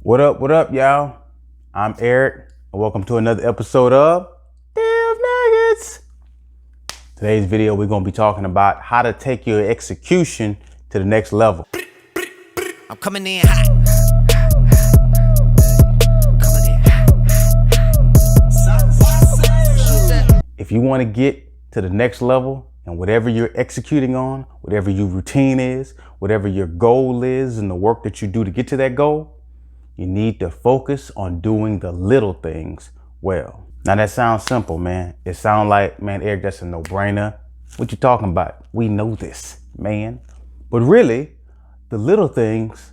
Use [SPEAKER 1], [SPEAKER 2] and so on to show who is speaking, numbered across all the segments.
[SPEAKER 1] What up, y'all? I'm Eric, and welcome to another episode of Dem Nuggets. Today's video, we're gonna be talking about how to take your execution to the next level.
[SPEAKER 2] I'm coming in hot.
[SPEAKER 1] If you want to get to the next level and whatever you're executing on, whatever your routine is, whatever your goal is and the work that you do to get to that goal, you need to focus on doing the little things well. Now that sounds simple, man. It sounds like, man, Eric, that's a no-brainer. What you talking about? We know this, man. But really, the little things,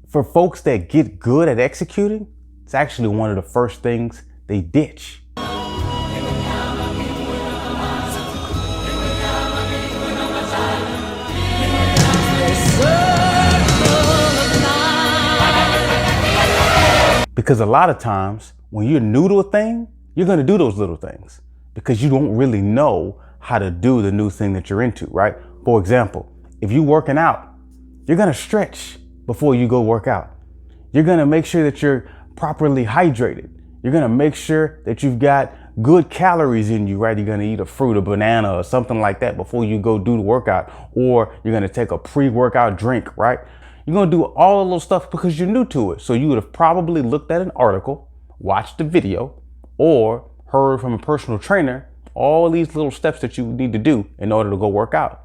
[SPEAKER 1] for folks that get good at executing, it's actually one of the first things they ditch. Because a lot of times when you're new to a thing, you're going to do those little things because you don't really know how to do the new thing that you're into, right? For example, if you're working out, you're going to stretch before you go work out. You're going to make sure that you're properly hydrated. You're going to make sure that you've got good calories in you, right? You're going to eat a fruit, a banana, or something like that before you go do the workout, or you're going to take a pre-workout drink, right? You're going to do all of those stuff because you're new to it. So you would have probably looked at an article, watched the video, or heard from a personal trainer, all these little steps that you need to do in order to go work out.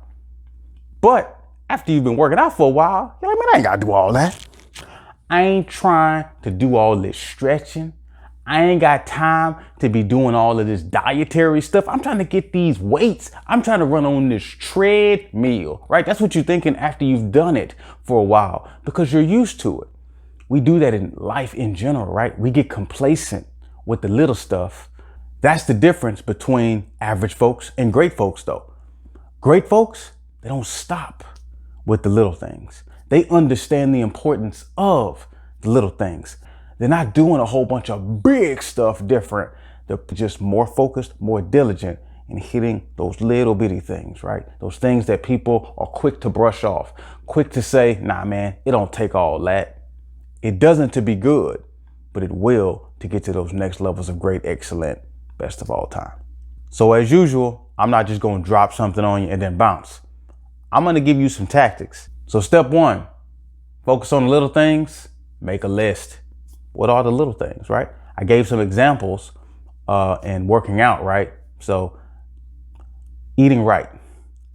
[SPEAKER 1] But after you've been working out for a while, you're like, man, I ain't got to do all that. I ain't trying to do all this stretching. I ain't got time to be doing all of this dietary stuff. I'm trying to get these weights. I'm trying to run on this treadmill, right? That's what you're thinking after you've done it for a while because you're used to it. We do that in life in general, right? We get complacent with the little stuff. That's the difference between average folks and great folks, though. Great folks, they don't stop with the little things. They understand the importance of the little things. They're not doing a whole bunch of big stuff different. They're just more focused, more diligent in hitting those little bitty things, right? Those things that people are quick to brush off, quick to say, nah, man, it don't take all that. It doesn't to be good, but it will to get to those next levels of great, excellent, best of all time. So as usual, I'm not just going to drop something on you and then bounce. I'm going to give you some tactics. So step one, focus on the little things, make a list. What are the little things, right? I gave some examples in working out, right? So eating right,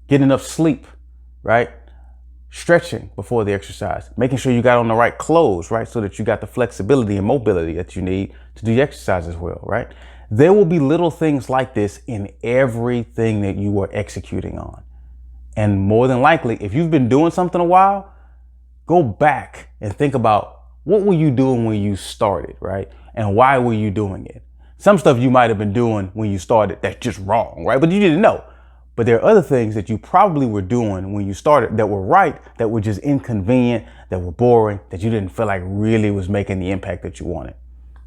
[SPEAKER 1] getting enough sleep, right? Stretching before the exercise, making sure you got on the right clothes, right? So that you got the flexibility and mobility that you need to do the exercise as well, right? There will be little things like this in everything that you are executing on. And more than likely, if you've been doing something a while, go back and think about what were you doing when you started, right? And why were you doing it? Some stuff you might have been doing when you started that's just wrong, right? But you didn't know. But there are other things that you probably were doing when you started that were right, that were just inconvenient, that were boring, that you didn't feel like really was making the impact that you wanted.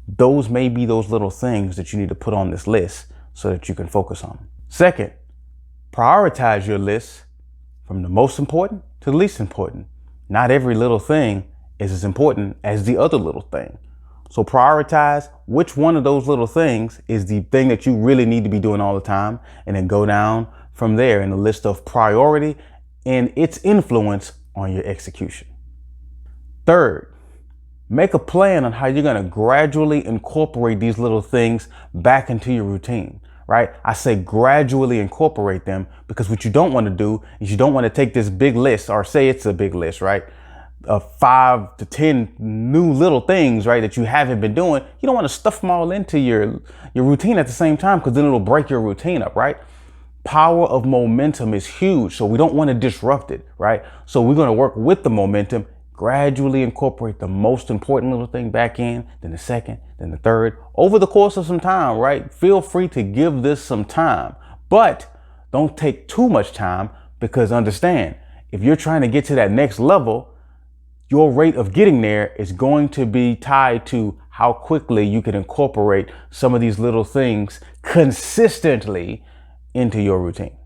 [SPEAKER 1] Those may be those little things that you need to put on this list so that you can focus on them. Second, prioritize your list from the most important to the least important. Not every little thing is as important as the other little thing. So prioritize which one of those little things is the thing that you really need to be doing all the time, and then go down from there in the list of priority and its influence on your execution. Third, make a plan on how you're going to gradually incorporate these little things back into your routine, right? I say gradually incorporate them because what you don't want to do is you don't want to take this big list, or say it's a big list, right? Of 5 to 10 new little things, right, that you haven't been doing. You don't want to stuff them all into your routine at the same time, because then it'll break your routine up, right? Power of momentum is huge, so we don't want to disrupt it, right? So we're going to work with the momentum, gradually incorporate the most important little thing back in, then the second, then the third, over the course of some time, right? Feel free to give this some time, but don't take too much time, because understand, if you're trying to get to that next level, your rate of getting there is going to be tied to how quickly you can incorporate some of these little things consistently into your routine.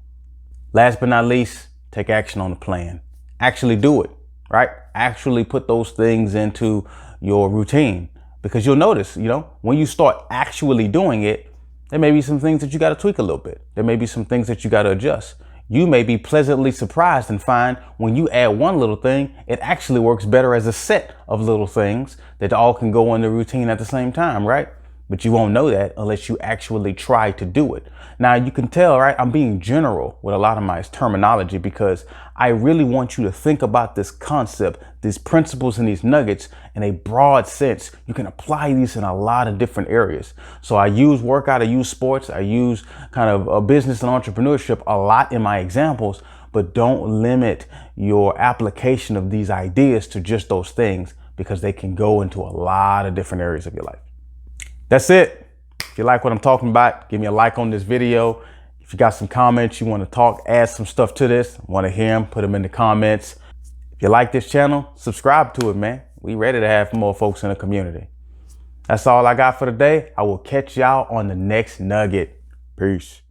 [SPEAKER 1] Last but not least, take action on the plan. Actually do it, right? Actually put those things into your routine. Because you'll notice, when you start actually doing it, there may be some things that you got to tweak a little bit. There may be some things that you got to adjust. You may be pleasantly surprised and find when you add one little thing, it actually works better as a set of little things that all can go in the routine at the same time, right? But you won't know that unless you actually try to do it. Now you can tell, right? I'm being general with a lot of my terminology because I really want you to think about this concept, these principles and these nuggets in a broad sense. You can apply these in a lot of different areas. So I use workout, I use sports, I use kind of a business and entrepreneurship a lot in my examples, but don't limit your application of these ideas to just those things because they can go into a lot of different areas of your life. That's it. If you like what I'm talking about, give me a like on this video. If you got some comments, you want to talk, add some stuff to this, want to hear them, put them in the comments. If you like this channel, subscribe to it, man. We ready to have more folks in the community. That's all I got for today. I will catch y'all on the next nugget. Peace.